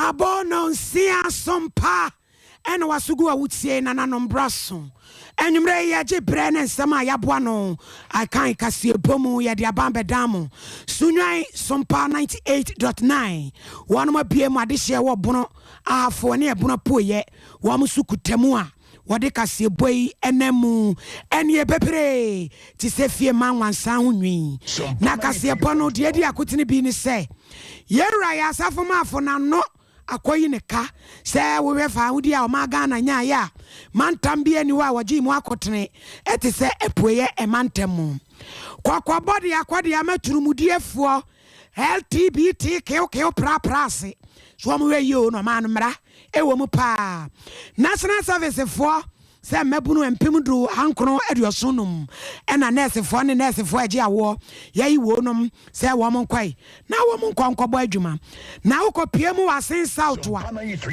Abono nsia Sompa ene wasugu awutie na nanombraso enwumre ye gye bre ne nsema yaboa no akan kase bomu ye de abambe damo sunwan Sompa 98.9 wonoma bie mu adehye wo bono afo ne ebono poye wo musukutemu a wode kase boyi enemu ene bepere ti se fie manwansa honwi na kase bono de di akotene bi ni se yerura ya asafo mafo na no akoyi ne ka se we fa hudi a o maga na nya ya mantam bi ani wa waji mu akotene eti se epoye e mantemu kwakwa body akwade amaturumudiefuo LTBTQ prase so mo we yo no man mra e wo mu pa national service for se mebunu empem do hankono aduosonum ena nurse fo ne nurse fo agi awo yayi wonom se wo mon kwai na wo mon konkobo adwuma na wo kopie mu wasen south wa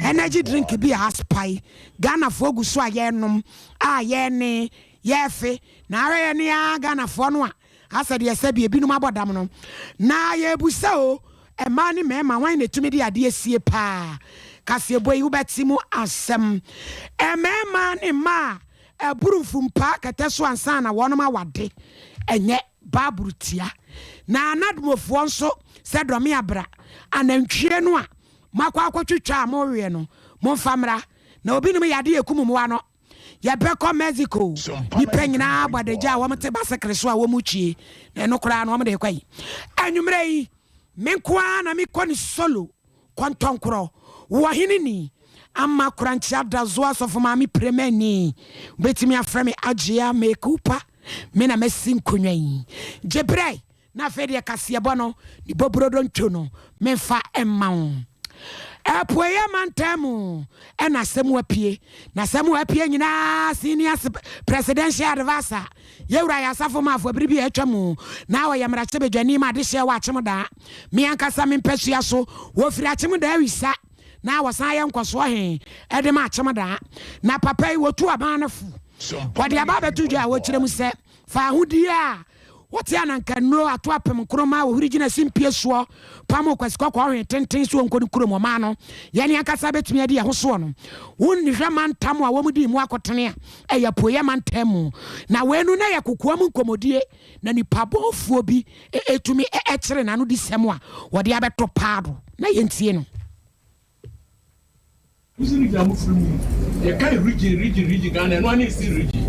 energy drink bi haspai Ghana fo gu so ayenom aye ne yefe na are ne ya Ghana fo no a asade yesabi ebinum abodam no na ye busa o e ma ne mema wan ne tumi de ade asie pa kase boy ubetimu asem emema ne ma eburufumpa kateso ansa na wonoma wade enye baburutia na anadumofo nso se domi abra anantwie no a makwa akwotwetwa amowe no momfamra na obinum yade ekumum wa no yebeko Mexico ni penyina agbadeja womte basekre so a womuchie na no kra no womde kwai anwumre yi menkwa na mikoni solo kwantonkro wahinini amma kuranchi da zuwa so fuma mi premeni betimi aframe agea mekupa me na mesin konwan jebre na fede kase bono ni bobrodo ntwono memfa emma apoye mantemu ena semu apie na semu apie nyina senior presidential advisor yewura ya safo mafo abribi atwamu na wa yamra chebedwani ma de hye wa achemda me ankasa mempesua so wo firi achemda awisa na wasan ye nkoso he ede ma achemda na papa yi wotu abanafo wode ababetu dwa wo kiremu se fa hudi a wote ananka no ato apem kroma wo hurigina simpie so pamo kwasikwa kwa hwe tenten so nkoni kromo ma no ye ne akasa betumi ade ye ho so no wonni hwamantam a wo mudi mu akotene a eyapoye mantam na wenu na yakokoa mu nkomodie na nipabofuo bi etumi ekire na no di semu a wode abeto paado na yentie no usini jamu from ye kai region Ghana no ani si region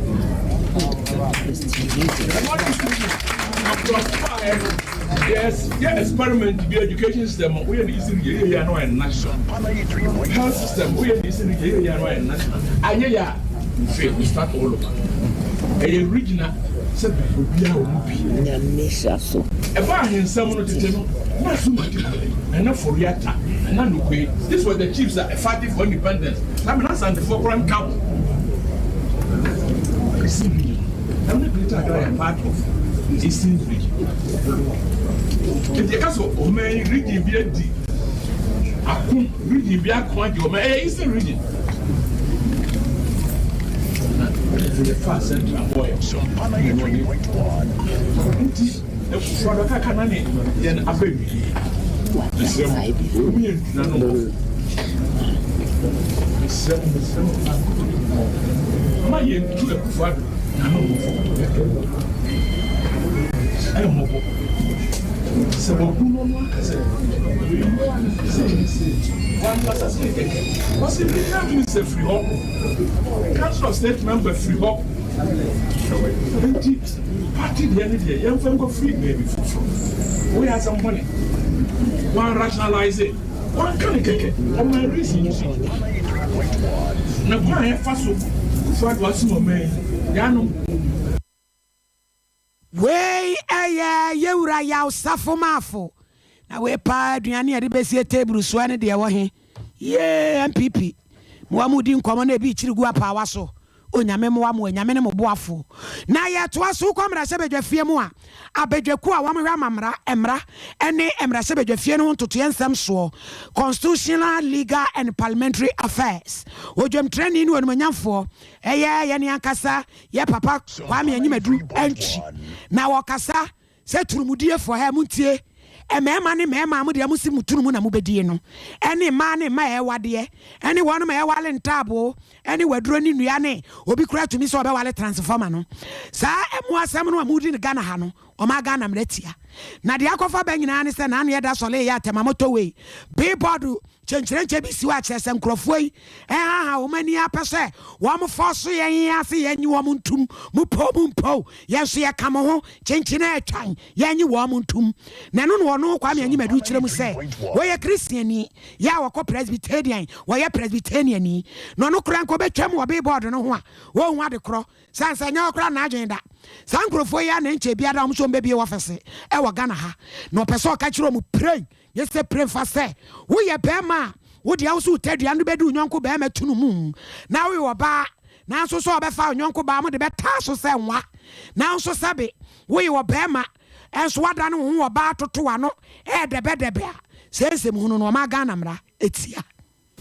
yes, experiment the education system we are easy here no national health system we are easy here no national anya we start all over a regional said obia o mubi nya mesha so e ba hensam no tete no na so much and not for reata and na no kwe this was the chiefs that fighting for independence I mean that's and for grand camp I'm not going to be part of this region. If you can so many region be a D. I couldn't region be a quantity of my eastern region. The first central boy, so I can't then a baby. My young to a father. I am mobile. So, possibly can't a free hop. Council of State member free hop. Party the end of the young family free baby. We have some money. One rationalize it. One can take it. On my reason, you see. Now, why have fast for what's more man? Wey yewura ya usafo mafo na we pa aduane ade besie table so ane de wo he ye MPP mo amudi nkomo na bi chirigu apa waso onyame mo amo onyame ne mo boafo na ye to aso kwamra se bedwafie mu a abedwaku a wamhwe amamra emra ene emra se bedwafie no ntoto yensem so constitutional legal and parliamentary affairs odwam training no manyamfo ye ne akasa ye papa kwame anyimadu anchi na wakasa se turumudie fo ha muntie mema ne mema mu de amusi mutunu mu na mu bedie no ene ma ne ma ewade ene wonu ma ewale ntabo ene waduro ni nua ne obi kura tumi so obewale transformer no saa emu asem no amudi ne Ghana ha no o ma Ghana mretia na de akofa ba nyina ne se na ne da sole ya tema motorway billboard chencherenche bi siwa chese nkrofo yi ha o mani apese wo mo force yen ase yen wo mo ntum mo po yeso ye kamo ho chenchene atwan yen wo mo ntum na no no kwa me anyi madu kire mu se wo ye Christiani ya wo ko Presbyterian wo ye Presbyterian ni no kura nko betwam wo billboard no ho a wo hu ade kro sansa nya okra na adwen da sankrofo ya na nche bia da mo so mbebie wo fese e wo Ghana ha no pese o ka kire mo pray yes say pray for say wo ye bema wo dia wo so tadua no bedu nyonko bema tunu mu na wo wo ba na so so obefa nyonko ba mo de beta so say nwa na so sabe wo ye wo bema enso wada no ho wo ba toto ano e debe a sensem hunu no ma Ghana mra etia.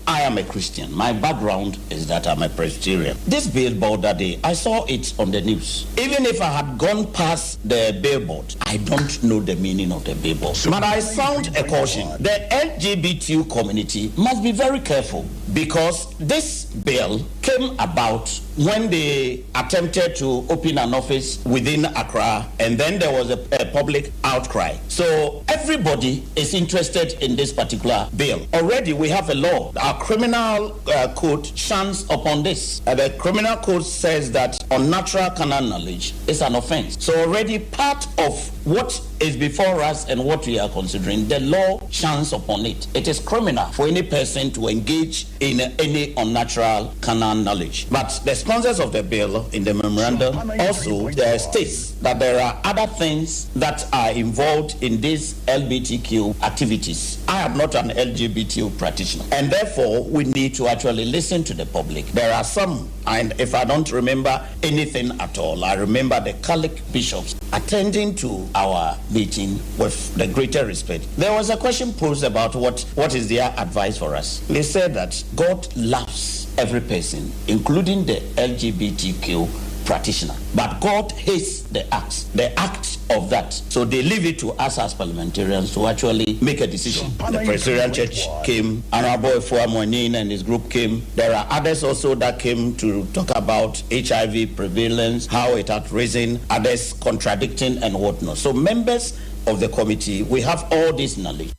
I am a Christian. My background is that I'm a Presbyterian. This billboard that day, I saw it on the news. Even if I had gone past the billboard, I don't know the meaning of the billboard. But I sound a caution. The LGBT community must be very careful because this bill came about when they attempted to open an office within Accra, and then there was a public outcry. So everybody is interested in this particular bill. Already we have a law. Our criminal code shans upon this. The criminal code says that unnatural carnal knowledge is an offense. So already part of what is before us and what we are considering, the law shans upon it. It is criminal for any person to engage in any unnatural carnal knowledge. But the sponsors of the bill in the memorandum also states that there are other things that are involved in these LGBTQ activities. I am not an LGBT practitioner, and therefore we need to actually listen to the public. There are some, and if I don't remember anything at all, I remember the Catholic bishops attending to our meeting with the greater respect. There was a question posed about what is their advice for us. They said that God loves every person, including the LGBTQ practitioner, but God hates the act of that. So they leave it to us as parliamentarians to actually make a decision. The Presbyterian Church came, Honorable Efuamonin and his group came. There are others also that came to talk about HIV prevalence, how it had risen, others contradicting and whatnot. So members of the committee, we have all this knowledge.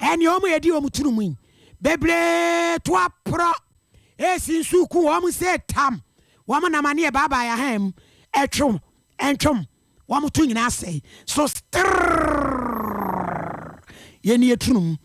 And you may do muturum. Bebre to a pro. Sinsuku, woman said Tam. Woman a mania baba ya hem. Etrum, entrum. Woman twin I say. So stir. Yeni trum.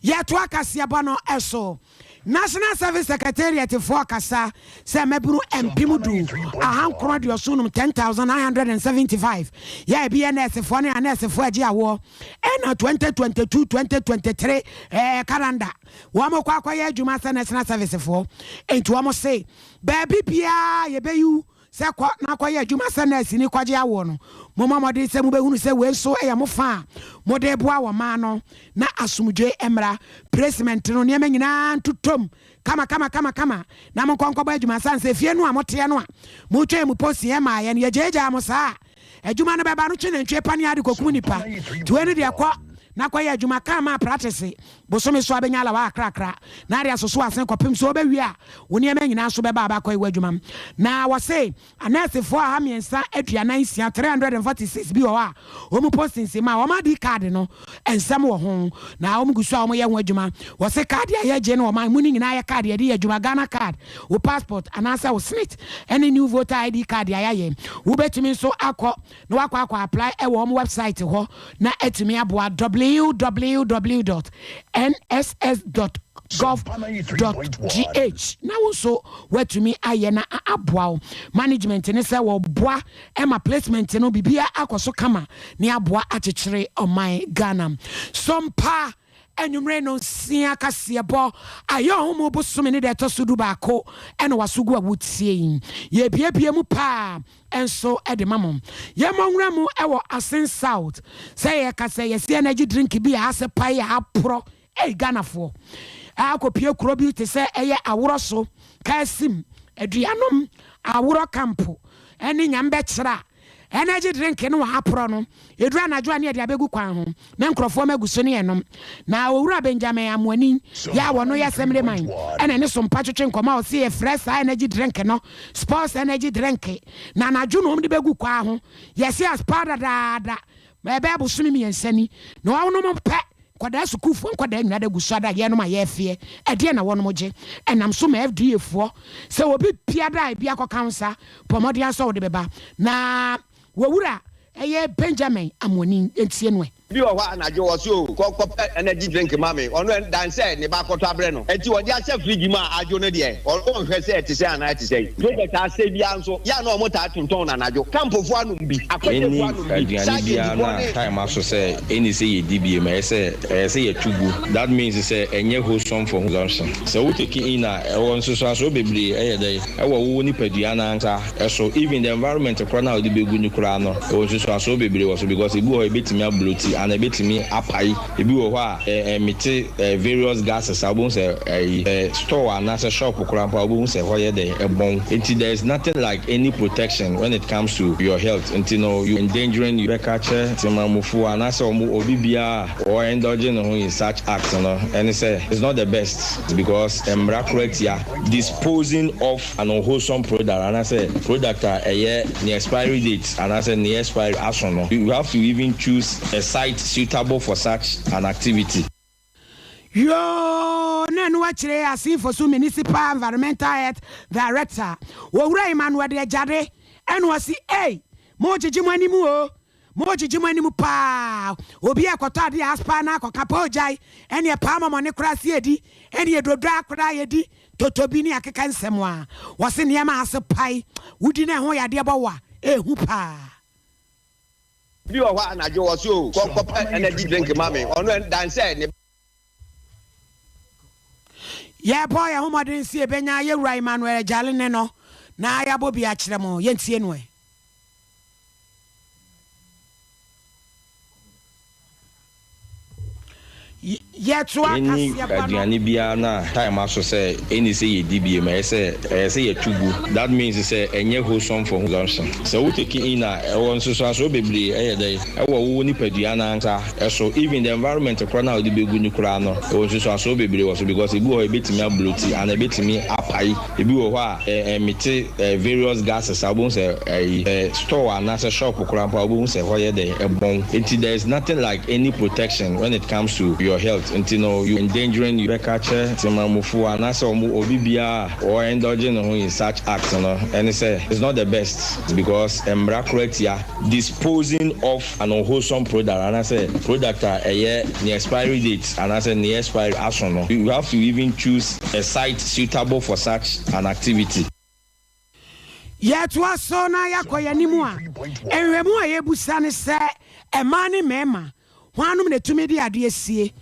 Yet wakasia bono eso. National Service Secretariat for Kasa, Samebru and Pimudu, a hand crowd your sunum 10,975. Yeah, BNS for an S for a war, and 2022-2023 calendar. Wamo Kwakwa Jumasa National Service for, and to almost say, Baby Pia, ye be you. Se kwa na kwa ye adwuma sanesi ni kwaje awo no mama mode se mu behunu se we so e mo fa mode boa wo ma no na asumdwe emra placement no ne nyina ntutom kama na mo konkɔ ba adwuma sanse fie no a mote no a mo twa mu posi e ma ye ne jeja mo saa adwuma no beba no twe na ntwe pani ade kokum nipa tuwe de kwa na kwa ye adwuma ka ma practice bosome so abenya la wa akrakra na area so asen kopim so obewi a woni ema nyina so beba aba kwa adwuma na wo say anese fo ha miensa aduanan sia 346 bi wo a o mu posting se ma wo ma di card no ensem wo ho na o mu gusu a wo ye ho adwuma wo say card ya je no wo ma mu ni nyina ya card ya di adwuma Ghana card wo passport anasa wo snit any new voter ID card ya ye wo betumi so akọ na wakọ apply e wo website ho na etumi aboa www.nss.gov.gh now so where to me ayena aboa management ne say wo boa ema placement no bibia akoso kama ne aboa achechire oman Ghana Sompa enumre no sia kasebo ayo homo bosome ne de tosudu baako ena wasugu awutie ye biebie mu pa enso edemamom ye monwra mu ewo Asen South say ye kase ye se energy drink bi ase pai apro Ghana fo akopie kuro bi te se eye aworo so kasim aduanom aworo campo eni nyambe kira energy drink no hapro no edura na jo ane de abegu kwan ho na nkrofo maguso ne enom na owura Benjamin Amwani ya wono ya semre man ene ne Sompa twetwe nkoma o se e fresh energy drink no sports energy drink na na jo no de begu kwa ho yes as powder da ebe abusumi mi ensani na wono mo pe kwada sukufu kwada nwada gusada ye no ma ye fie ede na wono mo je enam so ma FDA fo se obi piada bia ko kansa pomodian so de beba na wowura eye Benjamin Amwani entie no bi o wa anajo wo so ko energy drink mami ono dan say ne ba koto abre no enti wo dia se fridge ma ajo no de o hwe se ti say ana ti say project a say bia nso ya na o mota tonton na anajo kampofo anu bi akwete anu bi bia na time aso say any say ye dba ma say ye tugu that means say enye wholesome for consumption so we take in na e won so so bebre e ye dey e wo ni padua na nsa so even the environment kro na o de begu ni kra no o so bebre was because e bu o betimi abloti and a bit me apai ebi wo ho a mete various gases abun say store and as a shop krampa abun say ho ye dey ebon until there is nothing like any protection when it comes to your health until no you endangering your catcher timamufu and as obi bia or indulging in such acts no and say it's not the best because correct ya disposing of an unwholesome product and I say product a year the expiry date and I say the expiry action no you have to even choose a site suitable for such an activity. Yo, nanu achire asi for su municipal environmental health director. Wowura Emmanuel de Jade enu asi mo jijimo animu o. Mo jijimo animu pa. Obi akoto ade aspa na akoka pa ojai ene e pa mama ne kura si edi ene e dodra akura yedi totobi ni akeka nsemo a. Wo se ne ma asepai wudi na ho yade bawa ehu pa. bi o wa anajo wo so ko energy drink mami ono dan say ne yeah boy ahomodin si ebenya ye wura Emmanuel Jale ne no na ya bobi a kire mo ye ntie no ye to akasia ba no any bia na time aso say any say ye dba ma say ye tugu that means say enye wholesome for consumption so we take in na e won so bebre e ye dey e wo ni padua na nsa so even the environment kro na o de begu ni kra no o so bebre was because e bu o betimi abloti and e betimi apai e bi wo ho a mete various gases abun say store and as a shop krampa abun say ho ye dey ebon until there is nothing like any protection when it comes to your health until no you endangering your catcher timamufu and as obi bia or indulging in such acts no and say it's not the best because correct ya disposing of an unwholesome product and I say product a year the expiry date and I say the expiry action no you have to even choose a site suitable for such an activity. Yet was so na yakoya nimua enwemu a yebusa ne se ema ne mema hwanum ne tumedi ade sie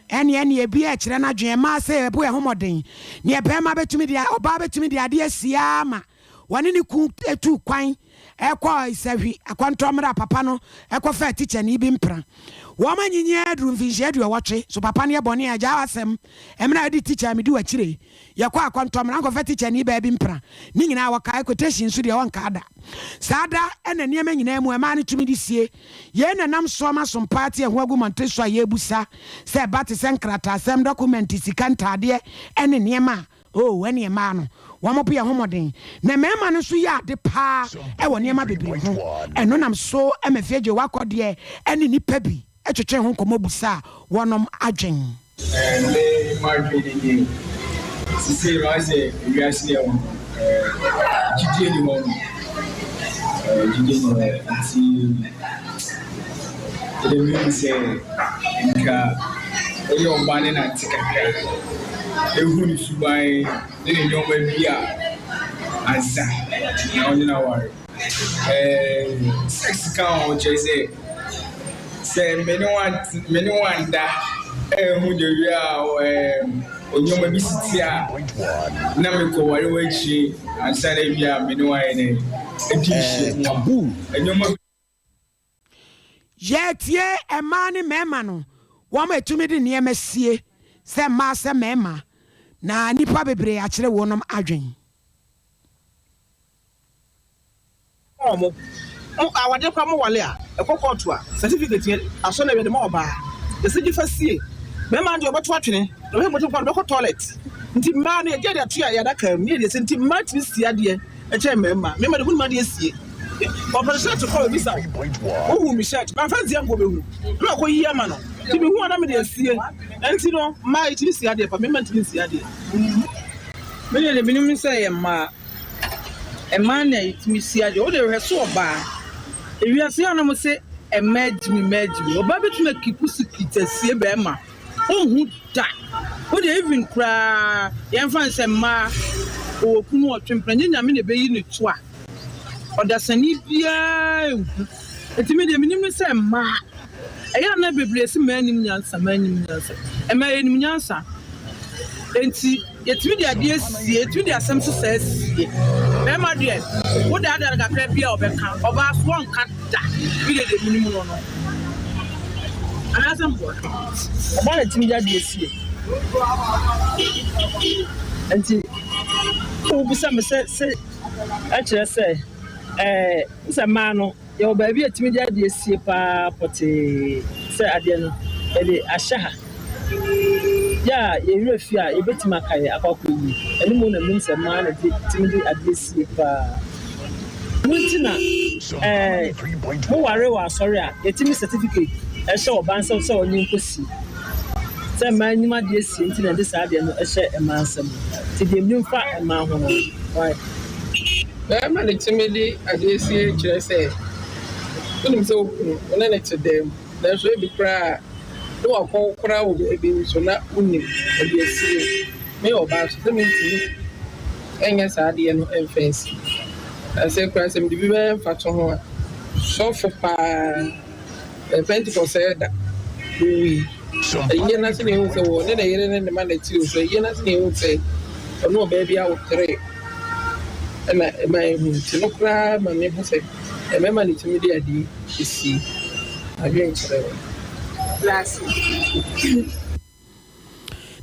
ene ebi e kire na dwen ma se ebo ehomodin ne ebema betumi de oba betumi de ade sie ama woni ne ku etu kwan ekwa isahwi akwantomra papa no ekwa fa teacher ni bi mpra wo manyinye adru mfinje adu watwe so papa ne bone agya asem emna di teacher mi di wachire yakwa akwantomra akwa fa teacher ni ba bi mpra ni nyina waka quotation so de wonka ada sada ene ne nyina mu ema ne tumi di sie ye na nam so ma so party ehwo agumonte so ayebusa se bate senkrata asem document sikanta de ene ne ma oh ene ma no wamopo ye homodin na mema no so ya de pa e wo niema bebre ho eno nam so emefeje wakode ene nipa bi etwetwe ho komobusa wonom adwen le marketing sisi raise wiase e won jide ni won jide ni si the mean say nka oyo bane na tikaka ehu ni subai ni nyoma bia asa na onye na ware sex can o je say many one da hu de wi a onyoma bi sitia na me ko ware wachi ansa na bia many one ne edition tabu enyoma yetie emane mema no wo ma etumi de ne masie se ma se mema na nipa bebre a kire wonom adwen awade kwa mo wale a ekokoto a certificate aso na we de mo ba the city fasie me man de oboto atwene no we moto kwa be ko toilet nti ma na je de atua ya da kam ne de nti ma ti sia de e che me ma de hu ma de sie operation to call visa who mi shirt ma fa zia ngo be hu no ko yi ama no ti be hu ana me de sie nti no ma ti sia de pa me ma ti sia de me de binim say e ma na ti sia de o de reso ba ewiase ana mo se emerge oba betu kipu sikita sie be ma ohu da o de even kra yen fan se ma o kunu o twempanye nyame ne be yi ne to a odasani bia etimi de minim se ma eya na bebre se manim nyansa ema enim nyansa enti yetimi de ade sie etimi de asem so sie be ma de wo da ga kra bia obeka oba so nka da bi de minim no anasem bo oba na timi de ade sie enti o bisa me se a kire se se ma no ye oba bi etimi de ade sie pa pote se ade no ele ashaha ya ye refi a ebetima kai akoko yi eni mo na nim se ma na etimi de ade sie pa muntina mo ware wa sorry a etimi certificate e she oba nsem se onye nkosi se ma nyima de sie ntina de sa ade no e she e ma nsem ti de nim fa e ma ho no right ma na etimi de ade sie kire se onim se okunu ona na tedem na so e bi kra no akokora wo be so na unim ade sie me oba so me ntini enya sa ade no enfensi ase kra se me bi be fa to ho so for pa Pentecost da we ye na se ne hu se wo ne na yere ne ma na ti so ye na se ne hu se ono ba bia wo tre na ma hu ti no kra ma me bu se e me ma ni ti mi de adi isi agyen kire class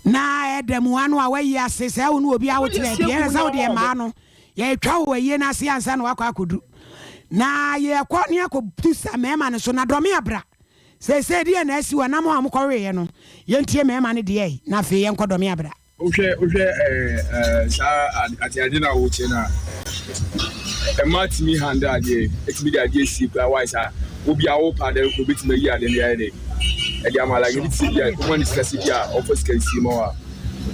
na edem wanu a wayi ase se wo no obi a wo tere de e se wo de ma no ye twa wo ye na ase ansa na wakwa akodu na ye kwa ni akobu sa mema ne so na dome abra se de na asi wa na mo amkore ye no ye ntie mema ne de na fe ye nkodome abra uhwe sa atiade na wo che na e matimi handa ade etimi de ade si kwa waisa obi a wo pa de ko betimi yi ade ne ya de e de amala ngi ti ya ko ni stress ya office kan si mo a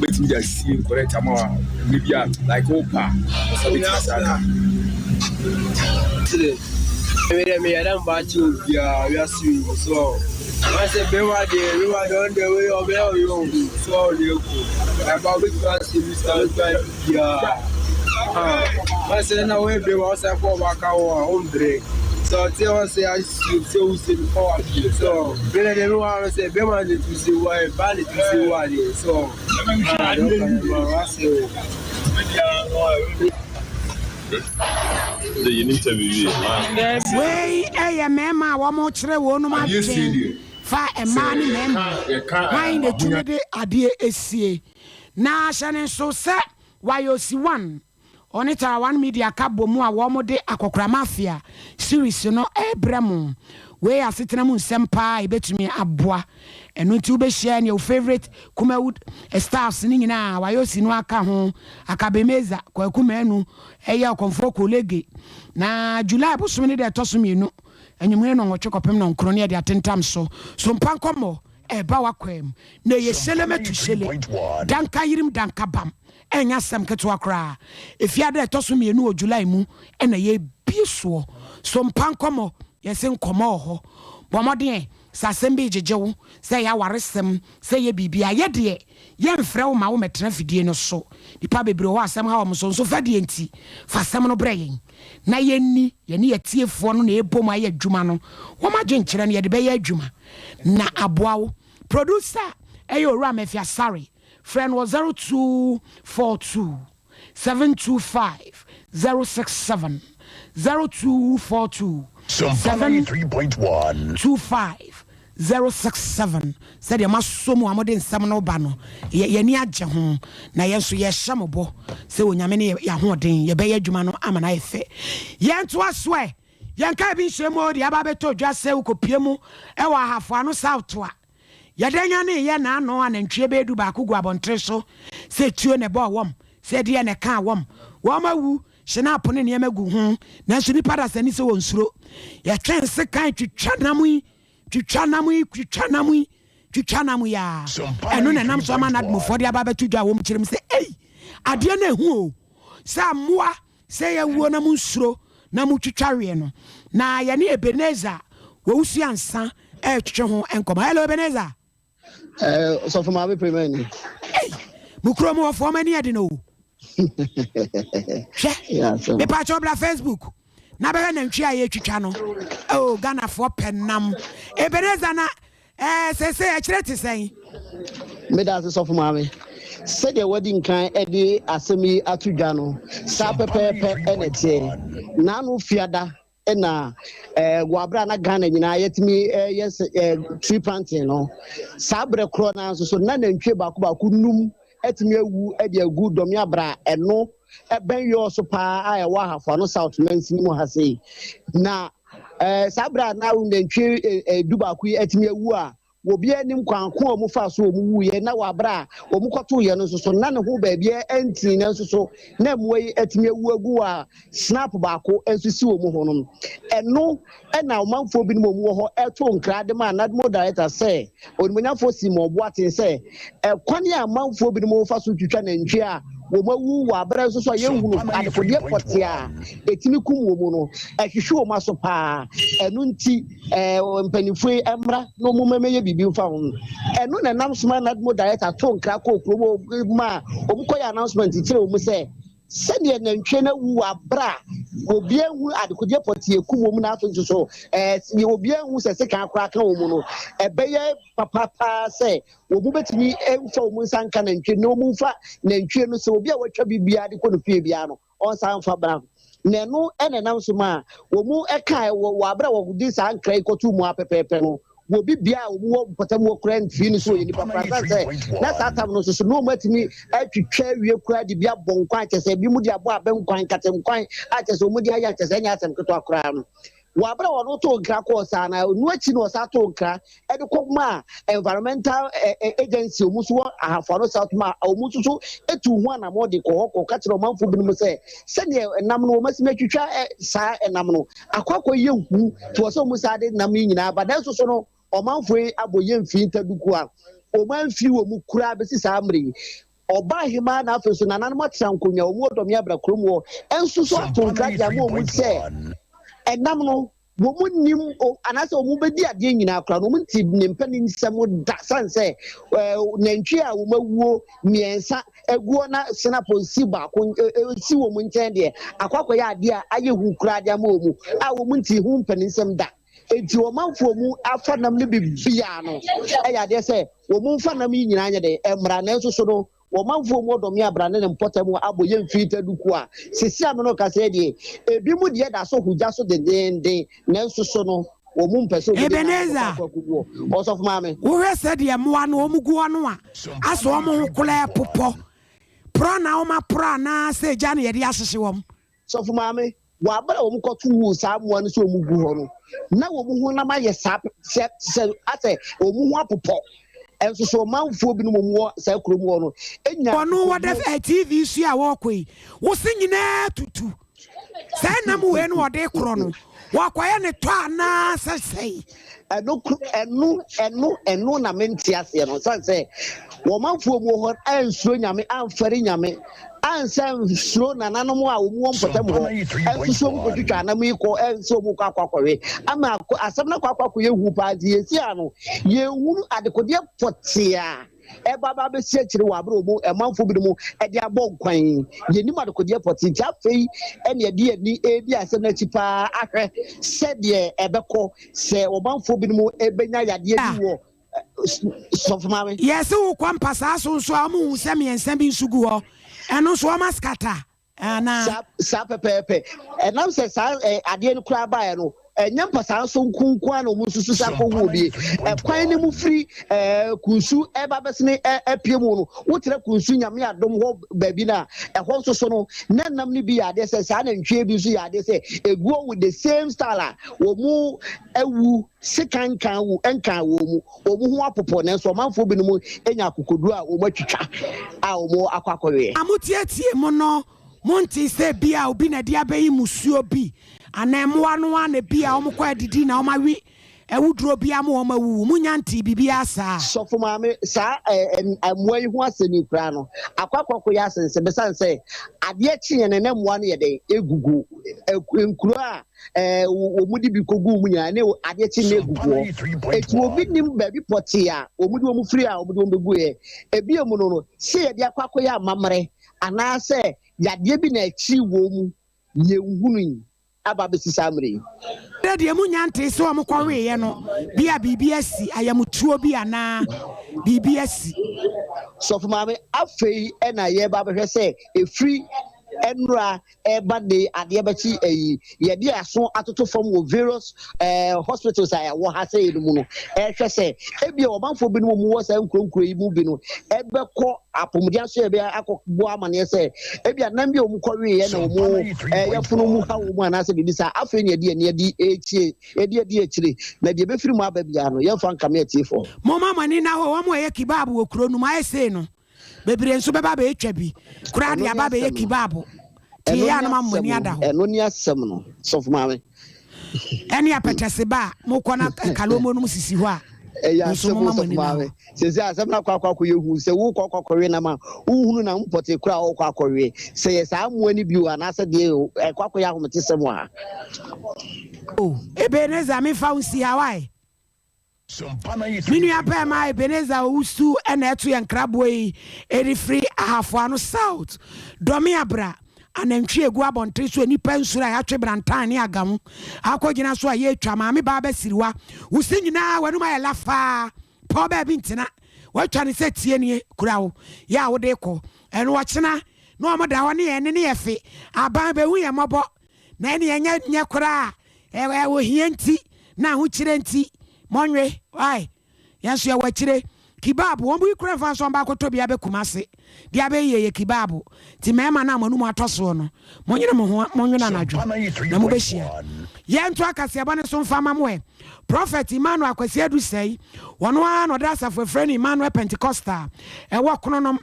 betimi de si correct mo a bibia like opa so be tsaka me adam ba chu ya we are seeing so I said be wa don the way of you so le ko about it was Mr. ya I said na we be wa sa ko ba ka o hombre so te o say I so we say before so be le wa say be ma to say why ba le to say why so the interview we mema wa mo kire wo no ma fa emani mema why the tumede ade esie na shane so se wayosi 1 onita 1 media kabo mu a wo mo de akokora mafia series no ebremu we asetena mu sempa ebetumi aboa eno ti ube share your favorite kumawood stars ni nyina wayosi no aka ho akabemeza kwa kumenu eya konfo kolege na July bosomini de tosomienu enyumre no nwotwekopem no nkro ne de atentam so mpankomo eba wakwem na ye seleme tu sele danka yirim danka bam enya sem keto akra efia de tosomienu o July mu ena ye bieso so mpankomo yesen komo ho bomodin sasembe jejewo say ya waresem say ye bibia ye de ye mfre wo ma wo metena fidie no so nipa bebre wo asem ha wo so fadie nti fasem no breyen na ye ni ye tiefo no na ebom aye adwuma no wo ma gyenkyere no ye de be ye adwuma na aboawo producer ayo ora mafia sorry friend was 0242 725 067 0242 73.1 25 067 said ya masomo amode nsam no ba no ye ni agye ho na ye so ye hyamobo se onyame ne ya hoden ye be ye adwuma no amana efe ye nto aswe yanka bi shemo di aba beto dwa se ukopie mu e wa hafo ano south a yadanya ne ye na ano anantwie be du ba ko gu abontre so se tuo ne bo wom se de ne ka wom wo mawu shina pone ne magu hu na so ni pada sani se wonsuro ye twen se kan twitwa namu ya eno na nam so ama na dmo fodi aba beto dwa wom kirim se ade na hu o sa moa se ye wuo na mu nsuro na mu twitwawe no na ye ne Ebenezer wo usu ansa twetwe ho enkom. Hello Ebenezer. So from our premier. Mukro mo for many ade no. Me pa chobla Facebook. Na be na ntwi aye twitwa no. Oh Ghana for penam. Ebenezer na say e kire te sen. Me da so from our said the wedding kan edi asemi atudwa no. Sa pepepe enete. Na no fiada na wabra na Ghana nyina yetimi yes tree planting no. Sa bre kro na so na ntwe baako num etimi ewu edi agu domi abra eno ben yo so pa aye wa hafa no south mansi mu ha sei na sabra na ntwe dubaku etimi ewu a obi anim kwanko omu fa so omu wuye na wabra omu koto ye no so na ne ho ba bia enti na so na muwe etimi ewu agu a snap baako ensusi omu ho no eno na omanfo bi no mu ho eto nkra de ma nadmo director say onmunyafo si mo boaten say kwani amanfo bi no fa so twitwa na ntwe a wo mawu wa abra so ye hunu adefodie potia etimi kum wo mu no ehwehwe wo maso pa enu nti mpanifo emra no mu memeye bibi mfa ho enu na nam soma nadmo director to nkra ko okro ma obukoya announcement kire wo mu say sɛdeɛ nantwie na wu abra obi ehu adekodie potie kum wo mu na ato so obi ehu sɛ sika akora ka wo mu no ɛbɛyɛ papa sɛ wo mu betimi emfa wo mu nsanka nantwie na wo mu mfa nantwie no sɛ obi a watwa bibia de kɔ no fie bia no ɔnsan fa bra na no ɛnenam so ma wo mu ɛka wo abra wo di sa nkra ikotu mu apepepe no wo bibia wo potam wo kra nfi ni so yini papa sɛ na satam no so no matimi atwitwa wie kura de bia bonkwan kyese bi mu de abo abenkwan katemkwan akyese mu de aya kyese nya asem keto akra no wabra wono to nkra ko sa na nu achi no sa to nkra e de kokma environmental agency omu so ahafaro south ma omu so etu hu na mo de ko ka kire manfo bi no se ne enam no masime twitwa sa enam no akwakọ ye hu to so mu sa de nam nyina badan so no omanfo aboye mfi ntaduku a omanfi wo mu kura be si sa amri oba hima na afeso na nanamo trankonya omu odomi abra kromo enso so atonka dia mo mu se enam no wo mu nim anase wo mu bedi ade nyina akra no mu nti nempani nsem da sanse nantwi a wo mawuo miensa eguo na senaponsi ba ko si wo mu nchen de akwakoya ade a aye hu kura ade ma wo mu a wo mu nti hu mpani nsem da enti wo manfo mu afa nam ne bibia no eya de se wo mu fa nam nyina anya de emra na enso so no wo manfo mu odomi abrane ne mpotam aboye mfita duku a sisi ameno ka se de ebi mu de da so hugya so de na enso so no wo mu mpese obi Ebenezer osof mame wo hwese de moa no wo mu guo no a aso wo mu kula popo pro na wo ma pro na se gya na ye de asese wo sof mame wa abara wo mu kotu wu sa moa no so wo mu gu ho no na wo mu ho na ma ye sa ase wo mu ho apopo enso so manfo bi no mo sa kuro mu no enya ono wada TV su a wo koi wo se nyina tutu sa na mu we no wode kro no wo kwaye ne to ana sesei enu na menti ase no sanse wo manfo mu ho ansuo nyame amfari nyame ansem suro na nanom a wo mu mpota mu ho enso mu kotwa na mu iko enso mu kwakwakwe ama asem na kwakwakwe yehu pa di esi ano yehu adekodie potia baba be siekire wa bro mu emanfo bi mu e de abonkwan yeni adekodie potia afei ene ye de ni ebi asem na chipa ahwe sede ebeko se omanfo bi mu ebenya yade bi wo sofumame yes wo kwampa sa so nso amu se miensa bi nsugu ho eno so maskata ana sa pepepe enam se sa ade no kura ba no nyampa sa so nkunkwa na omususu sa ko hu bi kwan ne mu firi kunsu eba besene epie mu no wotre kunsu nyame adom ho baabi na ɛhɔ nso so no nanam ne bi ya de sɛ sa na ntwe bi so ya de sɛ eguo with the same style wo mu ewu sekankan wu enkan wo mu ho apopo ne so manfo bi no mu enya akokodu a wo matwitwa a wo akwakowe amutietie mo no monti se bia obi na dia beyi musuo bi anemwa no ane bia omkọ adidi na omawi ewudro bia mo omawu munyanti bibia sa sofo maame sa amwa yi ho aseni kra no akwakoko ya sense besan se ade akye ne nemwa no yede egugu enkuro a omudi bi kogu mu nya ne ade akye ne egugu etu obi nim ba bi poti a omudi omu firi a omudi ombegu ye ebia mu no se yede akwakọ ya mamre anase yade bi na akyi wo mu ye nhunu aba besi samre de mu nyante so omkọ we ye no bia BBS ayamutuo bi ana BBS so for mama afei na ye ba behwe se efri enra eba de ade abachi ye de aso atoto fam wo various hospitals aya wo ha se mu no ehwe se ebia obanfo bi no mu wo sa nkronkro yi mu bi no ebekọ apomdia so ebia akọbo amane se ebia nam bi omukọ we ye na omu yefunu mu ha wo mu anase bi sa afei ne de echie edi echire na de befiri mu aba bia no ye fa nkame atifo mo mama ni na ho mo ye kibab wo kro nu ma ese no bebre nso beba be etwa bi kura de aba be ye kibab ti ya no mamani ada ho eno ni asem no so for mama eni apetese ba mo kona kalomo no sisi ho a eya so mama sezi asem na kwakwa yehu se wo kwakwa na ma uhunu na mpote kura wo kwakwa se ye sa amu ani biu anase de kwakwa ya homte sem ha Ebeneza me fa unsi hawai minu ya pe ma Ebeneza usu ena etu ya nkrabwe erifri ahafo no south domi abra anantwi egu abontre so nipa nsura ya twe brantan ne agam akogina so aye twa ma me ba ba siriwa usi nyina wanu ma ya lafa po ba bi ntina watwa ne setie ne kurawo ya wo de ko eno wachina no amada woni ene ne yefe aban be hu ye mobo na ene nya kura wo hienti na hu kire nti monwe ai yaso ya wachire kibab wo mu kura fa so ba koto bia be kumase dia be ye kibab ti mema na manu mu atoso no monyere mo ho monwena nadwo na mo be hia ye nto akase aba ne so mfa mamwe prophet Emmanuel akwasi adu sei wono a no da asafo friend Emmanuel Pentecostal wo kono no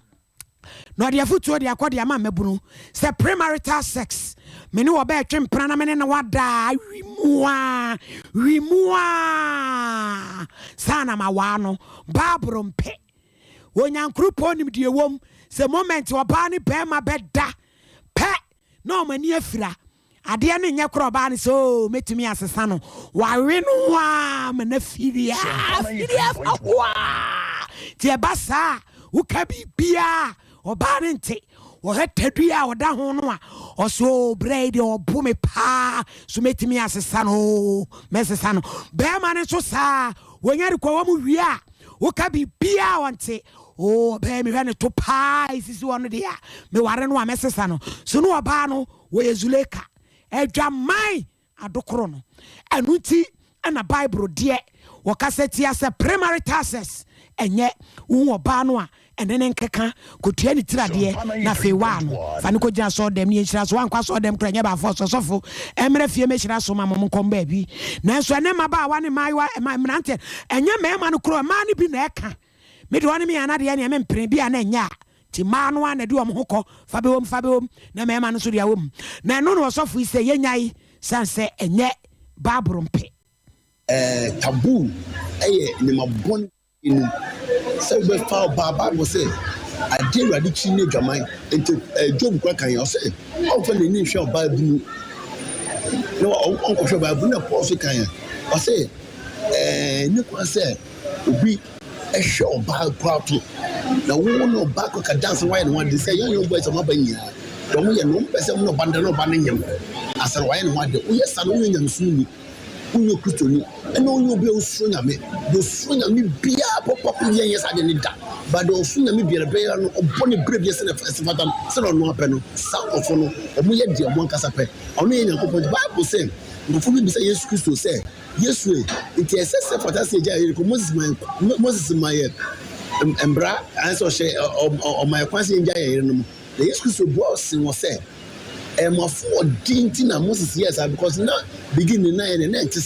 no dia futuo dia akodi ama mabunu se premarital sex meni wo ba etwe mpra na mene na wada wimua sana mawano babro mpe wonyankru ponim die wom se moment oba ne be ma beda pe no mani afira ade ne nya kro ba ne so metumi asesa no wawe no wa manafiria wa tie basa ukabi bia oba ne nte wo hetadua oda ho no a oso bread obo me pa so metimi asesa no mesesa no be ma ne so sa wonyari kwa wamu wia ukabi bia wonte o be me hwane to pa isisi wono dia me ware no amesesa no so no oba no wo yezuleka edwaman adokoro no anuti na bible de wo kaseti ase premarital sex enye wo oba no a enene nkeka kotua ni tirade na fe wa no fa ne ko gya so dem ni nhira so ankwa so dem kranya ba fo sofo emre fie me hira so ma mom kom ba bi na so ene ma ba wa ne maiwa mrante enye mema no kro ma ne bi na eka me de woni me anade ne me mpre bi ana nya ti ma no ana de o mo hokọ fa be wom na mema no so dia wom na no no sofo ise yenyai sanse enye babro mpe tabu ni mabon in Silver Foul Bible say, I did ready to need your mind into a job quick. I say, often the new show Bible. No, Uncle Show Bible, no, also can I say, Nicholas said, be a show by property. Now, we won't know back of a dance wine one to say, young boys of Mabania. Don't we know person no bandano banning him? I said, why and what the yes, I don't soon. unyo Christoni and only be Sunyame, the Sunyami be a pop yes I didn't die, but the Sunyami be a bear upon the previous festival, so no panel, sound of Fono, or me at the one Casape, only in a couple of Bible saying, the food be say yes Christo say, yes way, it is a fantastic Moses my Embra, answer share or my quasi in Jay. The excuse of boss was said, and my 14 Moses yes, because now beginning 9 and 90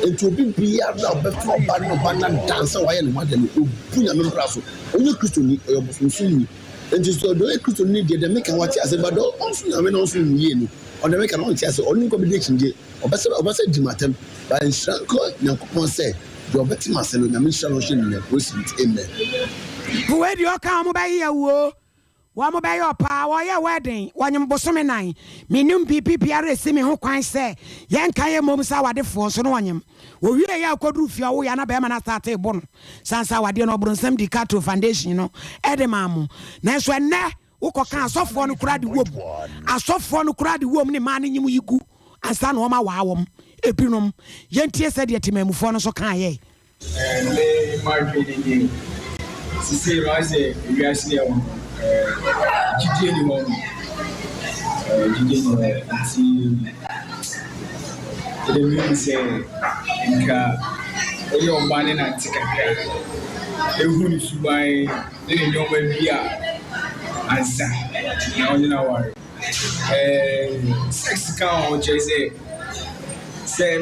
and to be out before Banana dancer, why and what and Puna Membrasso, only Christian or soon. And just the Christian need the make and watch as about also, I mean, also in on the make an own chess, only combination or better of us at Dimatem, but in Shanko, Nankopon say, your better master, and I mean, Shaloshin, amen. Where do you come by here? One mo your power, your wedding, one yam bosome nine. Minum PPR see me who quite say, Yan Kaya Momsa wade for so no one. We ya could roof your way and a beman start a bon. Sansa wadino brunsem di Cato Foundation, you know, Edemamu. Next when ne, Uko can soft one crowd whoop. A soft one crowd woman man in you go, and son woma wawum, epinum. Yentia said yet me mufono so can ye. And they marketing. See, I say, you guys see GD the music say your money and ticket. Who is by the number beer answer. Now you know what? Sex count, say,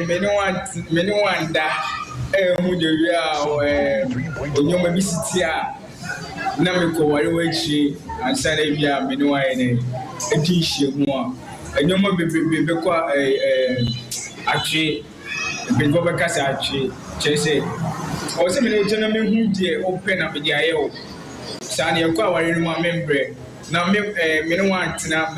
many one that who the real when you visit here. Namiko Wariwachi and Sanabia Minoa a t-shirt more. And no more be actually, Bigobacas actually, Chase. Also, many gentlemen who did open up the IO. Sani acquired in one member. Now, Minoan, now,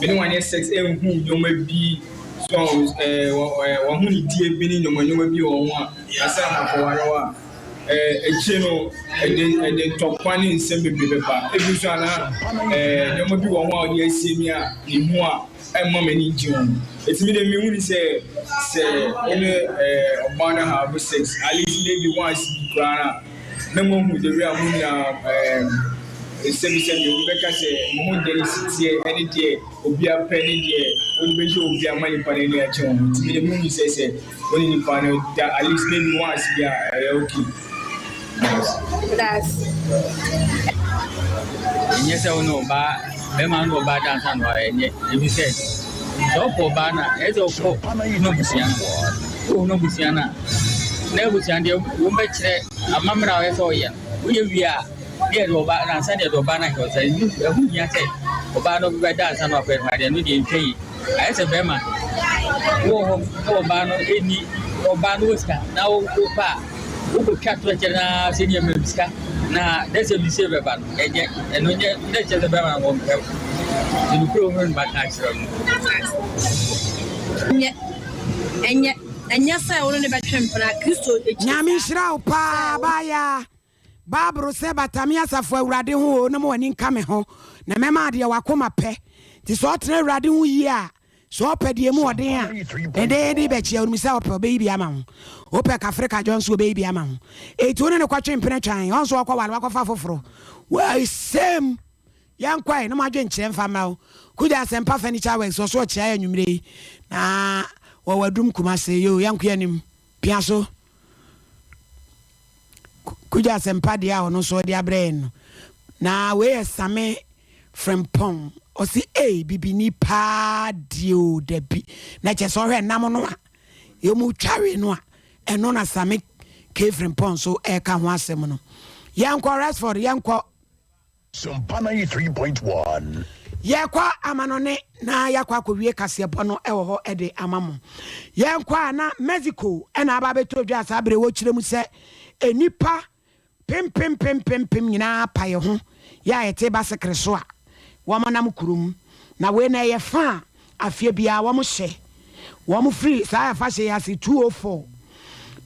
Minoan sex, and who you may be songs, or who dear Benin, when you will be on one. Asana a channel and then top one in semi paper. If you shall there may be one year senior in more and mamma in June. It's me the moon say, only a banner have 6, at least maybe once grana. No more with the real moon. Semi Rebecca say, Moon Dennis here any day, will be a penny day, will be a money for any action. It's me the moon says, when you find out that at least maybe once, yeah, okay. That's yes, I know, but the man will buy dance and why, and you said, so for Bana, as of no Busiana, oh, no Busiana. Never Sandy, who makes a mamma as all yet. We are dear Robana and Sandy Robana, because I knew who you said, Obano by dance and of it, my dear, we didn't pay. I said, Bema, oh, Obano, any Obano, now go back. Who capture na senior minister na that's a receiver ban and when that's the Bama won't help in improvement but actually and yes I only about Christo Nyami Shrao pa baya Babro Seba Tamiasa for Radi ho no more in come ho na mema de wakoma pe ti so tre Radi ho yi so pedi emu ode a and dey be chia unu say ope baby ama ho ope ka Africa Jones so baby ama ho etu ne kwatwe mpene twan on so akwa wale akwa foforo we same yankwai no madwe nkyere mfa ma ho kuja sempa furniture works so chia ya nwumre na wo wadum kuma se yo yankwa nim piaso kuja sempa dia ono so dia brain na we same frempong o si bibini pa dio debi na che so hwe nam no a yo mu tware no a eno na same ke frempong so ka ho asem no yanko Rashford yanko Sompa 93.1 yakwa amanone na yakwa kowie kasebo no ewo ho ede amamo yankwa na Mexico na aba beto dwa sabre wo kiremu se enipa pem nyina paye ho ya ete ba sekre so a womanam kurum na we na ye fa afie bia wo mo hye wo mo free sa fa hye ya se 204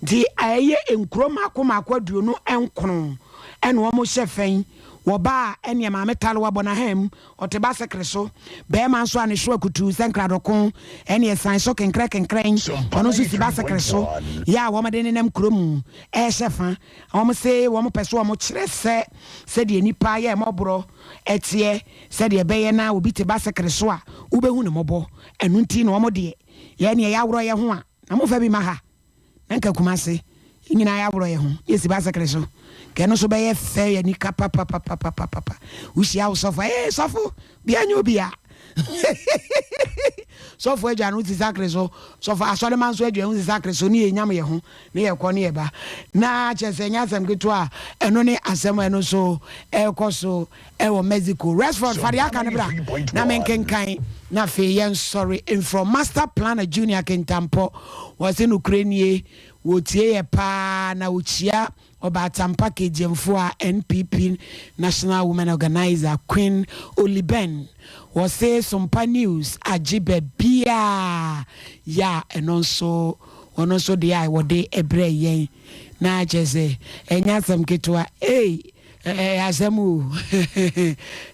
di aye enkrom akoma akwaduro no enkron and one more chefing. Waba and your mamma talwa bonahem or tebasa creso, bear man swan is sure to send cradocon, and yes, I sock and crack and crane, on also tebasa creso, ya woman in them crum, eh, chefin, almost say one person much said the nipa ya mobro, etie, said the bayana will be tebasa cresoa, ube hunamobo, and nuntin or modi, yani a yawro ya hua, I'm of every maha, Nanka Kumasi, in Ayabro, yes, tebasa creso. Can also be a fair and papa. We see how suffer, suffer, be a new beer. So for Jan with exactly so far, Solomon's way, exactly so near Yamahu, near Cornieba. Now, just saying, as I'm good to her, and only as someone also, El Coso, El Mexico, Restford, Fariacanabra, Namen Kenkai, Nafe, sorry, and from Master Planner Junior Kentampo was in Ukraine, would say a pa na uchia. About some package for NPP National Women Organizer Queen Oliben was say Sompa News ajibe bia ya and also the eye what they ebre yen na jese enya sam ketwa asemu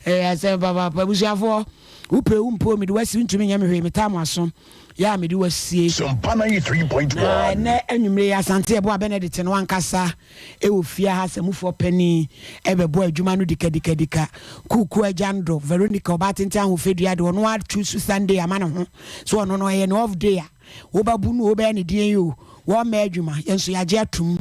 asem baba babusiafo upe umpo mi de wasi ntumi nyame hwe metam aso ya me de wasi Sompa 93.1 na enwumre ya sante ebo Benedict no ankasa e wo fia ha semufo pani ebebo adwuma no dikadika kuku ajando Veronica obatente ahofedua de ono atu Sunday amane ho so ono no ye no off day a wo babu no wo be ne die yo wo ma adwuma yenso ya je atum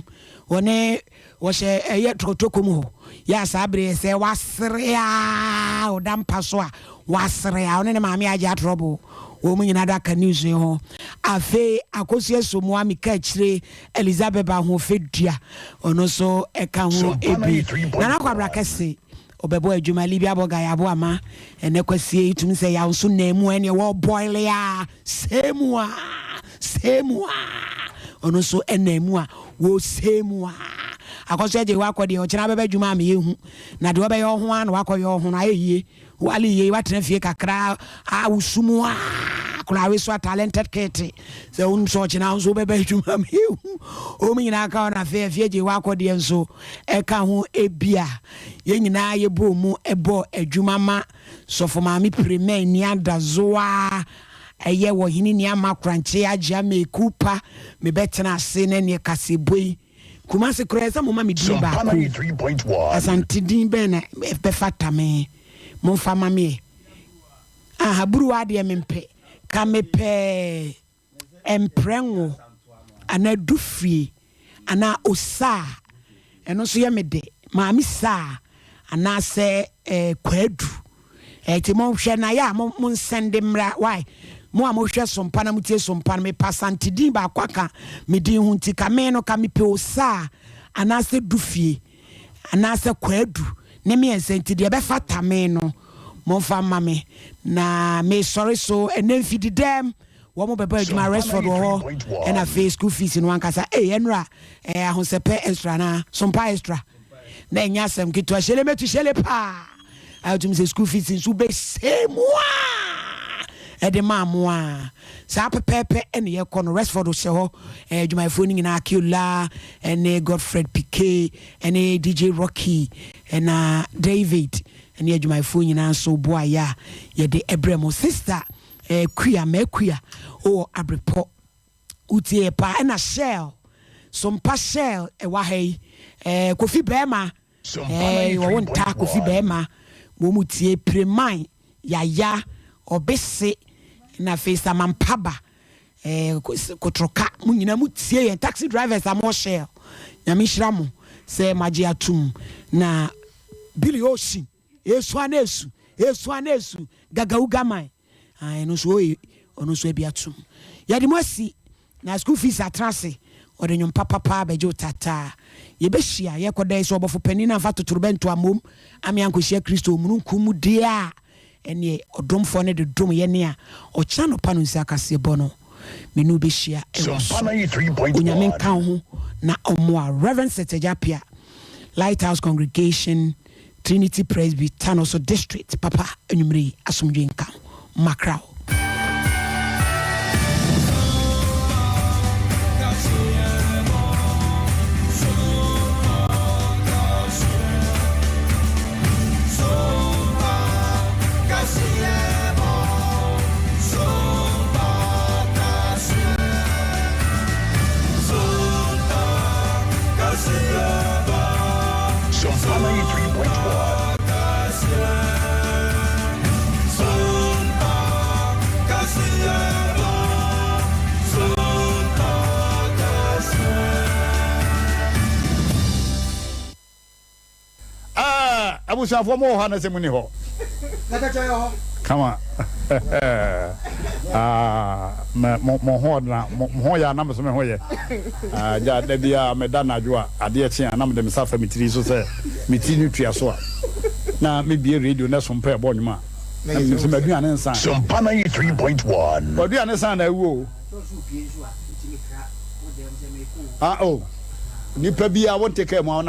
wone wo she eye tokotokom ho ya sabre se wasre a odampa so a wasre a one ne maame aje atrobo wo munyina daka news ho afe akosie somo amika chire Elizabeth ba ho fedua ono so eka ho ebi na kwabra kese obebo adwuma libia boga ya bo ama ene kwasie itum se ya nso na emu ene wo boil ya semua ono so ene emu a wo semua akosie je wakode o kira bebe adwuma am yehu na de obe yo ho an wakoye ho na eyie wali ye watena fie kakra a usumu a kula we so talented kete se un so china so bebe adwuma am yehu o mi nyina ka na fie je wakode enso e ka ho ebia ye nyina ye bo mu ebo adwuma ma so for ma mi premier ni adazoa eye wo hini ni amakranche agya me kupa me betena ase na ne kaseboi Kumasi kureza mama mi dimba ku asante din be na be fatame mo fama me aha buru ade mempe ka mepe emprenwo ana dufie ana osa eno so ye mede ma mi sa ana se kwadu ti mo hwe na ya mo nsende mra why mo amohwe Sompa na mutie Sompa me pasante din ba kwaka me din hunti ka me no ka me pe osa anase dufie anase kwadu ne me ensenti de be fata me no mo fa ma me na me sorry so enemfidi dem wo mo beba adwuma Restford wo and a face school fees no ankasa enra ahosepe extra na Sompa extra na nya sem kitu ahele metu hele pa atum se school fees so be semwa ede mamwa sa pepepe ene ye kono Restford o se ho adwuma phone nyina Akiola ene Godfred PK ene DJ Rocky ena David ene adwuma phone nyina so boa ya ye de Ebremo sister kuya mekuya o abrepo utie pa ena Shell Sompa Shell wa hey Kofi Bema wo wonta Kofi Bema mo mutie preman ya obese na face mampaba kotroka munyina mutie yen taxi drivers amo Shell nyame hira mo se maji atum na Billy Ocean esu anesu gagaugaman no so ono so bia atum yadi mosi na school fees atrase ode nyom papa bejo tata ye behia ye koda so obofo panina fa totorobento amom ame ankohia Kristo mununkum dia ene odomfo ne de dom ye ne a o chano panu nsi akase bono menu behia onyame kan ho na omoa Reverend Setejapia Lighthouse Congregation Trinity Presbyterian also district papa enumri asomdwe nka makrao Abusuafo mo ho na se muni ho. Come on. Mo ho na mo ya na me ho ye. Ja da bia me da na adwo ade eche na me de me safa mitiri so se mitiri tua so a. Na me bie radio na Sompa ebo nyuma. Se me duane nsan. Sompa 93.1. Oduane nsan na ewu. Oh. Nipa bia won take care mo